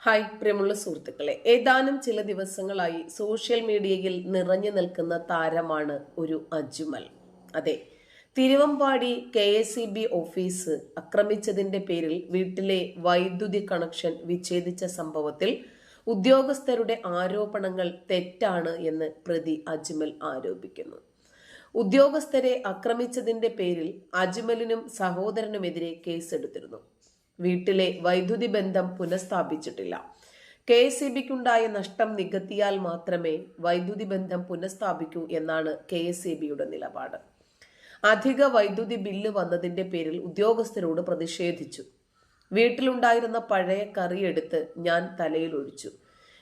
Hi പ്രിയമുള്ള സുഹൃത്തുക്കളെ, ഏതാനും ചില ദിവസങ്ങളായി സോഷ്യൽ മീഡിയയിൽ നിറഞ്ഞു നിൽക്കുന്ന താരമാണ് ഒരു അജ്മൽ. അതെ, തിരുവമ്പാടി KSEB ഓഫീസ് ആക്രമിച്ചതിന്റെ പേരിൽ വീട്ടിലെ വൈദ്യുതി കണക്ഷൻ വിച്ഛേദിച്ച സംഭവത്തിൽ ഉദ്യോഗസ്ഥരുടെ ആരോപണങ്ങൾ തെറ്റാണ് എന്ന് പ്രതി അജ്മൽ ആരോപിക്കുന്നു. ഉദ്യോഗസ്ഥരെ ആക്രമിച്ചതിന്റെ പേരിൽ അജ്മലിനും സഹോദരനുമെതിരെ കേസെടുത്തിരുന്നു. വീട്ടിലെ വൈദ്യുതി ബന്ധം പുനഃസ്ഥാപിച്ചിട്ടില്ല. KSEBക്കുണ്ടായ നഷ്ടം നികത്തിയാൽ മാത്രമേ വൈദ്യുതി ബന്ധം പുനഃസ്ഥാപിക്കൂ എന്നാണ് KSEBയുടെ നിലപാട്. അധിക വൈദ്യുതി ബില്ല് വന്നതിന്റെ പേരിൽ ഉദ്യോഗസ്ഥരോട് പ്രതിഷേധിച്ചു. വീട്ടിലുണ്ടായിരുന്ന പഴയ കറിയെടുത്ത് ഞാൻ തലയിൽ ഒഴിച്ചു.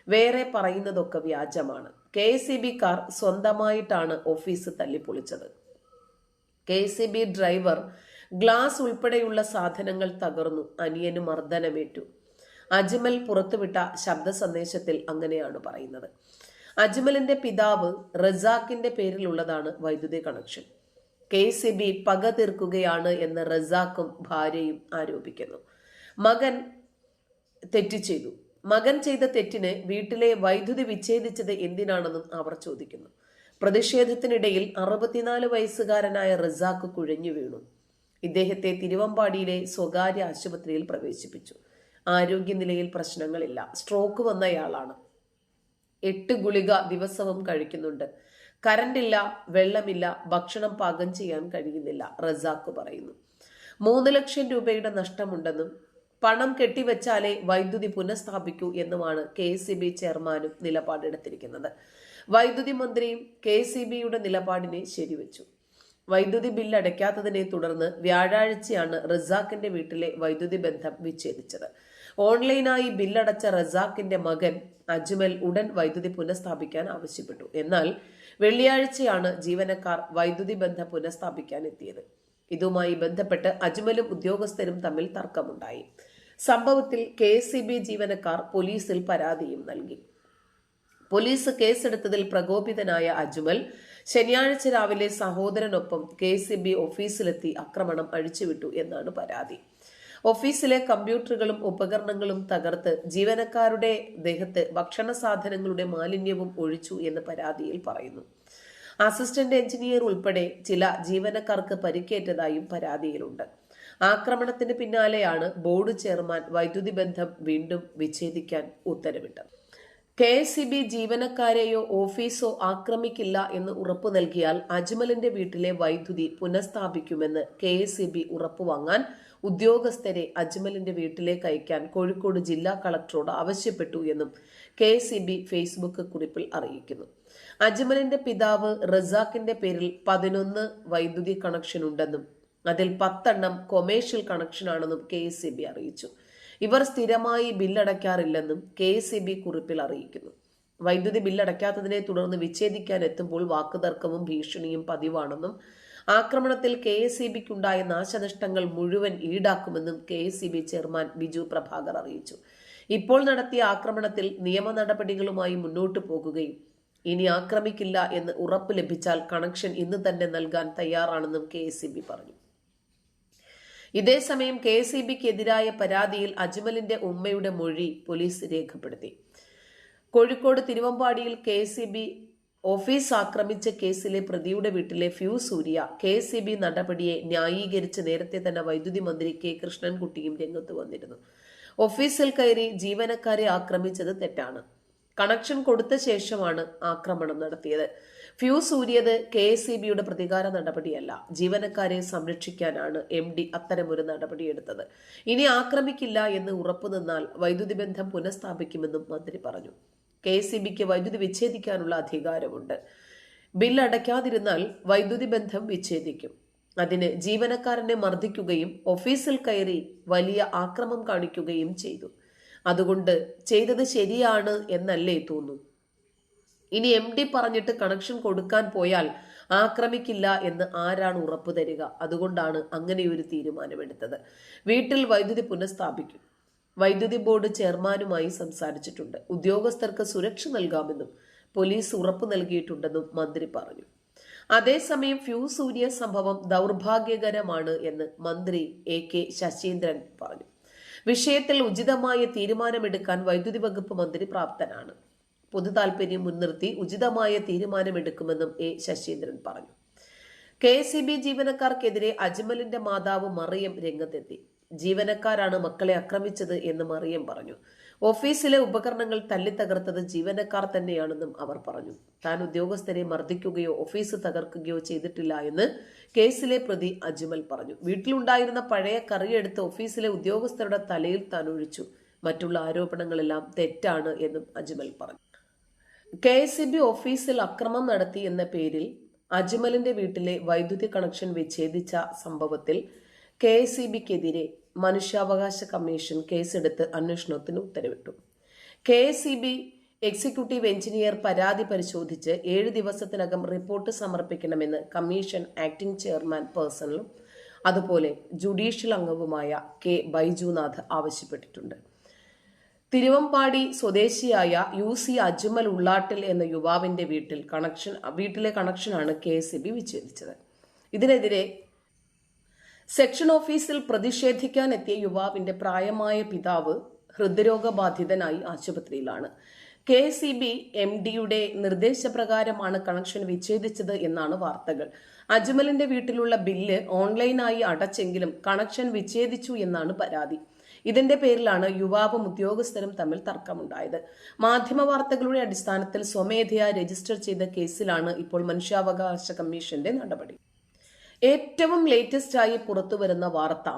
വേറെ പറയുന്നതൊക്കെ വ്യാജമാണ്. KSEBക്കാർ സ്വന്തമായിട്ടാണ് ഓഫീസ് തല്ലിപ്പൊളിച്ചത്. KSEB ഡ്രൈവർ ഗ്ലാസ് ഉൾപ്പെടെയുള്ള സാധനങ്ങൾ തകർന്നു. അനിയന് മർദ്ദനമേറ്റു. അജ്മൽ പുറത്തുവിട്ട ശബ്ദ സന്ദേശത്തിൽ അങ്ങനെയാണ് പറയുന്നത്. അജ്മലിന്റെ പിതാവ് റസാഖിന്റെ പേരിലുള്ളതാണ് വൈദ്യുതി കണക്ഷൻ. KSEB പക തീർക്കുകയാണ് എന്ന് റസാഖും ഭാര്യയും ആരോപിക്കുന്നു. മകൻ ചെയ്തു. മകൻ ചെയ്ത തെറ്റിന് വീട്ടിലെ വൈദ്യുതി വിച്ഛേദിച്ചത് എന്തിനാണെന്നും അവർ ചോദിക്കുന്നു. പ്രതിഷേധത്തിനിടയിൽ 64 വയസ്സുകാരനായ റസാഖ് കുഴഞ്ഞു വീണു. ഇദ്ദേഹത്തെ തിരുവമ്പാടിയിലെ സ്വകാര്യ ആശുപത്രിയിൽ പ്രവേശിപ്പിച്ചു. ആരോഗ്യനിലയിൽ പ്രശ്നങ്ങളില്ല. സ്ട്രോക്ക് വന്നയാളാണ്. 8 ഗുളിക ദിവസവും കഴിക്കുന്നുണ്ട്. കറണ്ടില്ല, വെള്ളമില്ല, ഭക്ഷണം പാകം ചെയ്യാൻ കഴിയുന്നില്ല, റസാഖ് പറയുന്നു. 3 ലക്ഷം രൂപയുടെ നഷ്ടമുണ്ടെന്നും പണം കെട്ടിവെച്ചാലേ വൈദ്യുതി പുനഃസ്ഥാപിക്കൂ എന്നുമാണ് KSEB ചെയർമാനും നിലപാടെടുത്തിരിക്കുന്നത്. വൈദ്യുതി മന്ത്രിയും KSEBയുടെ നിലപാടിനെ ശരിവെച്ചു. വൈദ്യുതി ബില്ല് അടയ്ക്കാത്തതിനെ തുടർന്ന് വ്യാഴാഴ്ചയാണ് റസാഖിന്റെ വീട്ടിലെ വൈദ്യുതി ബന്ധം വിച്ഛേദിച്ചത്. ഓൺലൈനായി ബില്ലടച്ച റസാഖിന്റെ മകൻ അജ്മൽ ഉടൻ വൈദ്യുതി പുനഃസ്ഥാപിക്കാൻ ആവശ്യപ്പെട്ടു. എന്നാൽ വെള്ളിയാഴ്ചയാണ് ജീവനക്കാർ വൈദ്യുതി ബന്ധം പുനഃസ്ഥാപിക്കാൻ എത്തിയത്. ഇതുമായി ബന്ധപ്പെട്ട് അജ്മലും ഉദ്യോഗസ്ഥരും തമ്മിൽ തർക്കമുണ്ടായി. സംഭവത്തിൽ KSEB ജീവനക്കാർ പോലീസിൽ പരാതിയും നൽകി. പോലീസ് കേസെടുത്തതിൽ പ്രകോപിതനായ അജ്മൽ ശനിയാഴ്ച രാവിലെ സഹോദരനൊപ്പം KSEB ഓഫീസിലെത്തി ആക്രമണം അഴിച്ചുവിട്ടു എന്നാണ് പരാതി. ഓഫീസിലെ കമ്പ്യൂട്ടറുകളും ഉപകരണങ്ങളും തകർത്ത് ജീവനക്കാരുടെ ദേഹത്ത് ഭക്ഷണ സാധനങ്ങളുടെ മാലിന്യവും ഒഴിച്ചു എന്ന് പരാതിയിൽ പറയുന്നു. അസിസ്റ്റന്റ് എഞ്ചിനീയർ ഉൾപ്പെടെ ചില ജീവനക്കാർക്ക് പരിക്കേറ്റതായും പരാതിയിലുണ്ട്. ആക്രമണത്തിന് പിന്നാലെയാണ് ബോർഡ് ചെയർമാൻ വൈദ്യുതി ബന്ധം വീണ്ടും വിച്ഛേദിക്കാൻ ഉത്തരവിട്ടത്. KSEB ജീവനക്കാരെയോ ഓഫീസോ ആക്രമിക്കില്ല എന്ന് ഉറപ്പു നൽകിയാൽ അജ്മലിന്റെ വീട്ടിലെ വൈദ്യുതി പുനഃസ്ഥാപിക്കുമെന്ന് KSEB ഉറപ്പുവാങ്ങാൻ ഉദ്യോഗസ്ഥരെ അജ്മലിന്റെ വീട്ടിലേക്ക് അയക്കാൻ കോഴിക്കോട് ജില്ലാ കളക്ടറോട് ആവശ്യപ്പെട്ടു എന്നും KSEB ഫേസ്ബുക്ക് കുറിപ്പിൽ അറിയിക്കുന്നു. അജ്മലിന്റെ പിതാവ് റസാഖിന്റെ പേരിൽ 11 വൈദ്യുതി കണക്ഷൻ ഉണ്ടെന്നും അതിൽ 10 കൊമേഴ്ഷ്യൽ കണക്ഷനാണെന്നും KSEB അറിയിച്ചു. ഇവർ സ്ഥിരമായി ബില്ലടയ്ക്കാറില്ലെന്നും KSEB കുറിപ്പിൽ അറിയിക്കുന്നു. വൈദ്യുതി ബില്ലടയ്ക്കാത്തതിനെ തുടർന്ന് വിച്ഛേദിക്കാൻ എത്തുമ്പോൾ വാക്കുതർക്കവും ഭീഷണിയും പതിവാണെന്നും ആക്രമണത്തിൽ KSEBക്കുണ്ടായ നാശനഷ്ടങ്ങൾ മുഴുവൻ ഈടാക്കുമെന്നും KSEB ചെയർമാൻ ബിജു പ്രഭാകർ അറിയിച്ചു. ഇപ്പോൾ നടത്തിയ ആക്രമണത്തിൽ നിയമ നടപടികളുമായി മുന്നോട്ടു പോകുകയും ഇനി ആക്രമിക്കില്ല എന്ന് ഉറപ്പ് ലഭിച്ചാൽ കണക്ഷൻ ഇന്ന് തന്നെ നൽകാൻ തയ്യാറാണെന്നും KSEB പറഞ്ഞു. ഇതേസമയം KSEBക്കെതിരായ പരാതിയിൽ അജ്മലിന്റെ ഉമ്മയുടെ മൊഴി പോലീസ് രേഖപ്പെടുത്തി. കോഴിക്കോട് തിരുവമ്പാടിയിൽ KSEB ഓഫീസ് ആക്രമിച്ച കേസിലെ പ്രതിയുടെ വീട്ടിലെ ഫ്യൂസ് ഊരിയ KSEB നടപടിയെ ന്യായീകരിച്ച് നേരത്തെ തന്നെ വൈദ്യുതി മന്ത്രി K കൃഷ്ണൻകുട്ടിയും രംഗത്ത് വന്നിരുന്നു. ഓഫീസിൽ കയറി ജീവനക്കാരെ ആക്രമിച്ചത് തെറ്റാണ്. കണക്ഷൻ കൊടുത്ത ശേഷമാണ് ആക്രമണം നടത്തിയത്. ഫ്യൂസ് ഊരിയത് KSEBയുടെ പ്രതികാര നടപടിയല്ല. ജീവനക്കാരെ സംരക്ഷിക്കാനാണ് MD അത്തരമൊരു നടപടിയെടുത്തത്. ഇനി ആക്രമിക്കില്ല എന്ന് ഉറപ്പു നിന്നാൽ വൈദ്യുതി ബന്ധം പുനഃസ്ഥാപിക്കുമെന്നും മന്ത്രി പറഞ്ഞു. KSEBക്ക് വൈദ്യുതി വിച്ഛേദിക്കാനുള്ള അധികാരമുണ്ട്. ബില്ല് അടയ്ക്കാതിരുന്നാൽ വൈദ്യുതി ബന്ധം വിച്ഛേദിക്കും. അതിന് ജീവനക്കാരനെ മർദ്ദിക്കുകയും ഓഫീസിൽ കയറി വലിയ ആക്രമം കാണിക്കുകയും ചെയ്തു. അതുകൊണ്ട് ചെയ്തത് ശരിയാണ് എന്നല്ലേ തോന്നൂ. ഇനി MD പറഞ്ഞിട്ട് കണക്ഷൻ കൊടുക്കാൻ പോയാൽ ആക്രമിക്കില്ല എന്ന് ആരാണ് ഉറപ്പു തരിക? അതുകൊണ്ടാണ് അങ്ങനെയൊരു തീരുമാനമെടുത്തത്. വീട്ടിൽ വൈദ്യുതി പുനഃസ്ഥാപിക്കും. വൈദ്യുതി ബോർഡ് ചെയർമാനുമായി സംസാരിച്ചിട്ടുണ്ട്. ഉദ്യോഗസ്ഥർക്ക് സുരക്ഷ നൽകാമെന്നും പോലീസ് ഉറപ്പു നൽകിയിട്ടുണ്ടെന്നും മന്ത്രി പറഞ്ഞു. അതേസമയം ഫ്യൂസ് ഊരിയ സംഭവം ദൗർഭാഗ്യകരമാണ് എന്ന് മന്ത്രി AK ശശീന്ദ്രൻ പറഞ്ഞു. വിഷയത്തിൽ ഉചിതമായ തീരുമാനമെടുക്കാൻ വൈദ്യുതി വകുപ്പ് മന്ത്രി പ്രാപ്തനാണ്. പൊതു താൽപര്യം മുൻനിർത്തി ഉചിതമായ തീരുമാനമെടുക്കുമെന്നും എ ശശീന്ദ്രൻ പറഞ്ഞു. KSEB ജീവനക്കാർക്കെതിരെ അജ്മലിന്റെ മാതാവ് മറിയം രംഗത്തെത്തി. ജീവനക്കാരാണ് മക്കളെ ആക്രമിച്ചത് എന്ന് മറിയം പറഞ്ഞു. ഓഫീസിലെ ഉപകരണങ്ങൾ തല്ലിത്തകർത്തത് ജീവനക്കാർ തന്നെയാണെന്നും അവർ പറഞ്ഞു. താൻ ഉദ്യോഗസ്ഥരെ മർദ്ദിക്കുകയോ ഓഫീസ് തകർക്കുകയോ ചെയ്തിട്ടില്ല എന്ന് കേസിലെ പ്രതി അജ്മൽ പറഞ്ഞു. വീട്ടിലുണ്ടായിരുന്ന പഴയ കറിയെടുത്ത് ഓഫീസിലെ ഉദ്യോഗസ്ഥരുടെ തലയിൽ താൻ ഒഴിച്ചു. മറ്റുള്ള ആരോപണങ്ങളെല്ലാം തെറ്റാണ് എന്നും അജ്മൽ പറഞ്ഞു. KSEB ഓഫീസിൽ അക്രമം നടത്തി എന്ന പേരിൽ അജ്മലിന്റെ വീട്ടിലെ വൈദ്യുതി കണക്ഷൻ വിച്ഛേദിച്ച സംഭവത്തിൽ KSEBക്കെതിരെ മനുഷ്യാവകാശ കമ്മീഷൻ കേസെടുത്ത് അന്വേഷണത്തിന് ഉത്തരവിട്ടു. KSEB എക്സിക്യൂട്ടീവ് എഞ്ചിനീയർ പരാതി പരിശോധിച്ച് 7 ദിവസത്തിനകം റിപ്പോർട്ട് സമർപ്പിക്കണമെന്ന് കമ്മീഷൻ ആക്ടിംഗ് ചെയർമാൻ പേഴ്സണലും അതുപോലെ ജുഡീഷ്യൽ അംഗവുമായ K ബൈജുനാഥ് ആവശ്യപ്പെട്ടിട്ടുണ്ട്. തിരുവമ്പാടി സ്വദേശിയായ UC അജ്മൽ ഉള്ളാട്ടിൽ എന്ന യുവാവിന്റെ വീട്ടിലെ കണക്ഷനാണ് KSEB വിച്ഛേദിച്ചത്. ഇതിനെതിരെ സെക്ഷൻ ഓഫീസിൽ പ്രതിഷേധിക്കാൻ എത്തിയ യുവാവിന്റെ പ്രായമായ പിതാവ് ഹൃദ്രോഗബാധിതനായി ആശുപത്രിയിലാണ്. KSEB MDയുടെ നിർദ്ദേശപ്രകാരമാണ് കണക്ഷൻ വിച്ഛേദിച്ചത് എന്നാണ് വാർത്തകൾ. അജ്മലിന്റെ വീട്ടിലുള്ള ബില്ല് ഓൺലൈനായി അടച്ചെങ്കിലും കണക്ഷൻ വിച്ഛേദിച്ചു എന്നാണ് പരാതി. ഇതിന്റെ പേരിലാണ് യുവാവും ഉദ്യോഗസ്ഥരും തമ്മിൽ തർക്കമുണ്ടായത്. മാധ്യമ വാർത്തകളുടെ അടിസ്ഥാനത്തിൽ സ്വമേധയാ രജിസ്റ്റർ ചെയ്ത കേസിലാണ് ഇപ്പോൾ മനുഷ്യാവകാശ കമ്മീഷന്റെ നടപടി. ഏറ്റവും ലേറ്റസ്റ്റായി പുറത്തുവരുന്ന വാർത്ത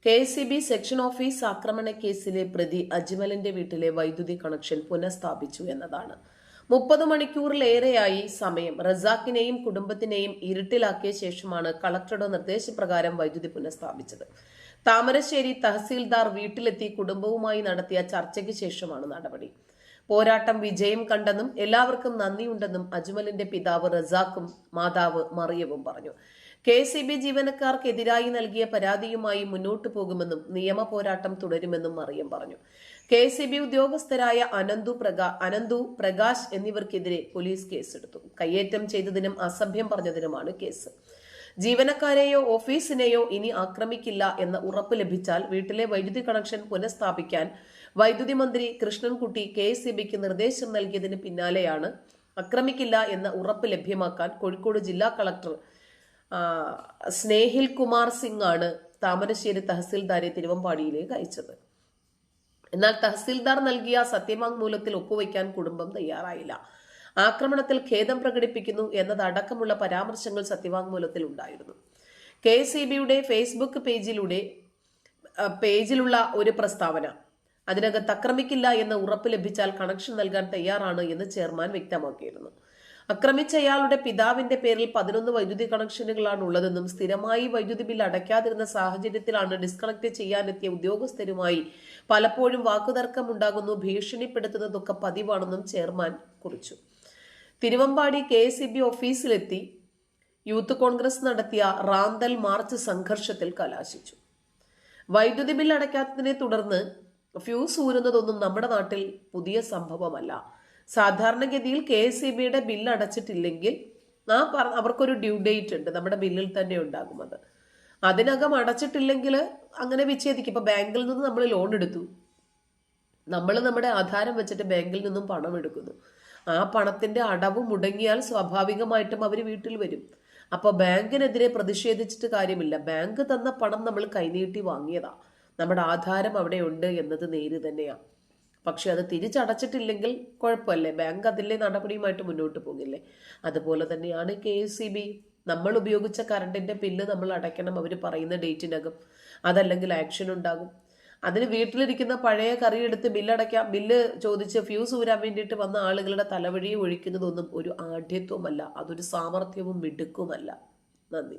KSEB സെക്ഷൻ ഓഫീസ് ആക്രമണ കേസിലെ പ്രതി അജ്മലിന്റെ വീട്ടിലെ വൈദ്യുതി കണക്ഷൻ പുനഃസ്ഥാപിച്ചു എന്നതാണ്. 30 മണിക്കൂറിലേറെയായി സമയം റസാഖിനെയും കുടുംബത്തിനെയും ഇരുട്ടിലാക്കിയ ശേഷമാണ് കളക്ടറുടെ നിർദ്ദേശപ്രകാരം വൈദ്യുതി പുനഃസ്ഥാപിച്ചത്. താമരശ്ശേരി തഹസീൽദാർ വീട്ടിലെത്തി കുടുംബവുമായി നടത്തിയ ചർച്ചയ്ക്ക് ശേഷമാണ് നടപടി. പോരാട്ടം വിജയം കണ്ടെന്നും എല്ലാവർക്കും നന്ദിയുണ്ടെന്നും അജ്മലിന്റെ പിതാവ് റസാഖും മാതാവ് മറിയവും പറഞ്ഞു. KSEB ജീവനക്കാർക്കെതിരായി നൽകിയ പരാതിയുമായി മുന്നോട്ടു പോകുമെന്നും നിയമ പോരാട്ടം തുടരുമെന്നും മറിയം പറഞ്ഞു. KSEB ഉദ്യോഗസ്ഥരായ അനന്തു പ്രകാശ് എന്നിവർക്കെതിരെ പോലീസ് കേസെടുത്തു. കയ്യേറ്റം ചെയ്തതിനും അസഭ്യം പറഞ്ഞതിനുമാണ് കേസ്. ജീവനക്കാരെയോ ഓഫീസിനെയോ ഇനി ആക്രമിക്കില്ല എന്ന ഉറപ്പ് ലഭിച്ചാൽ വീട്ടിലെ വൈദ്യുതി കണക്ഷൻ പുനഃസ്ഥാപിക്കാൻ വൈദ്യുതി മന്ത്രി കൃഷ്ണൻകുട്ടി KSEBക്ക് നിർദ്ദേശം നൽകിയതിന് പിന്നാലെയാണ് ആക്രമിക്കില്ല എന്ന ഉറപ്പ് ലഭ്യമാക്കാൻ കോഴിക്കോട് ജില്ലാ കളക്ടർ സ്നേഹിൽ കുമാർ സിംഗ് ആണ് താമരശ്ശേരി തഹസിൽദാരെ തിരുവമ്പാടിയിലേക്ക് അയച്ചത്. എന്നാൽ തഹസിൽദാർ നൽകിയ സത്യവാങ്മൂലത്തിൽ ഒപ്പുവയ്ക്കാൻ കുടുംബം തയ്യാറായില്ല. ആക്രമണത്തിൽ ഖേദം പ്രകടിപ്പിക്കുന്നു എന്നതടക്കമുള്ള പരാമർശങ്ങൾ സത്യവാങ്മൂലത്തിൽ ഉണ്ടായിരുന്നു. KSEBയുടെ ഫേസ്ബുക്ക് പേജിലുള്ള ഒരു പ്രസ്താവന അതിനകത്ത് ആക്രമിക്കില്ല എന്ന ഉറപ്പ് ലഭിച്ചാൽ കണക്ഷൻ നൽകാൻ തയ്യാറാണ് എന്ന് ചെയർമാൻ വ്യക്തമാക്കിയിരുന്നു. ആക്രമിച്ചയാളുടെ പിതാവിന്റെ പേരിൽ 11 വൈദ്യുതി കണക്ഷനുകളാണ് ഉള്ളതെന്നും സ്ഥിരമായി വൈദ്യുതി ബിൽ അടയ്ക്കാതിരുന്ന സാഹചര്യത്തിലാണ് ഡിസ്കണക്ട് ചെയ്യാനെത്തിയ ഉദ്യോഗസ്ഥരുമായി പലപ്പോഴും വാക്കുതർക്കമുണ്ടാകുന്നു, ഭീഷണിപ്പെടുത്തുന്നതൊക്കെ പതിവാണെന്നും ചെയർമാൻ കുറിച്ചു. തിരുവമ്പാടി KSEB ഓഫീസിലെത്തി യൂത്ത് കോൺഗ്രസ് നടത്തിയ റാന്തൽ മാർച്ച് സംഘർഷത്തിൽ കലാശിച്ചു. വൈദ്യുതി ബിൽ അടയ്ക്കാത്തതിനെ തുടർന്ന് ഫ്യൂസ് ഊരുന്നതൊന്നും നമ്മുടെ നാട്ടിൽ പുതിയ സംഭവമല്ല. സാധാരണഗതിയിൽ KSEBയുടെ ബില്ല് അടച്ചിട്ടില്ലെങ്കിൽ അവർക്കൊരു ഡ്യൂ ഡേറ്റ് ഉണ്ട്, നമ്മുടെ ബില്ലിൽ തന്നെ ഉണ്ടാകും. അതിനകം അടച്ചിട്ടില്ലെങ്കിൽ അങ്ങനെ വിച്ഛേദിക്കും. ഇപ്പൊ ബാങ്കിൽ നിന്ന് നമ്മൾ ലോൺ എടുത്തു, നമ്മൾ നമ്മുടെ ആധാരം വെച്ചിട്ട് ബാങ്കിൽ നിന്നും പണം എടുക്കുന്നു. ആ പണത്തിന്റെ അടവ് മുടങ്ങിയാൽ സ്വാഭാവികമായിട്ടും അവർ വീട്ടിൽ വരും. അപ്പൊ ബാങ്കിനെതിരെ പ്രതിഷേധിച്ചിട്ട് കാര്യമില്ല. ബാങ്ക് തന്ന പണം നമ്മൾ കൈനീട്ടി വാങ്ങിയതാ, നമ്മുടെ ആധാരം അവിടെ ഉണ്ട് എന്നത് നേര് തന്നെയാ. പക്ഷെ അത് തിരിച്ചടച്ചിട്ടില്ലെങ്കിൽ കുഴപ്പമല്ലേ, ബാങ്ക് അതിലെ നടപടിയുമായിട്ട് മുന്നോട്ട് പോകില്ലേ. അതുപോലെ തന്നെയാണ് KSEB. നമ്മൾ ഉപയോഗിച്ച കറണ്ടിന്റെ ബില്ല് നമ്മൾ അടയ്ക്കണം അവർ പറയുന്ന ഡേറ്റിനകം, അതല്ലെങ്കിൽ ആക്ഷൻ ഉണ്ടാകും. അതിന് വീട്ടിലിരിക്കുന്ന പഴയ കറിയെടുത്ത് ബില്ല് ചോദിച്ച് ഫ്യൂസ് ഊരാൻ വേണ്ടിയിട്ട് വന്ന ആളുകളുടെ തലവഴിയെ ഒഴിക്കുന്നതൊന്നും ഒരു ആഢ്യത്വമല്ല, അതൊരു സാമർഥ്യവും മിടുക്കുമല്ല. നന്ദി.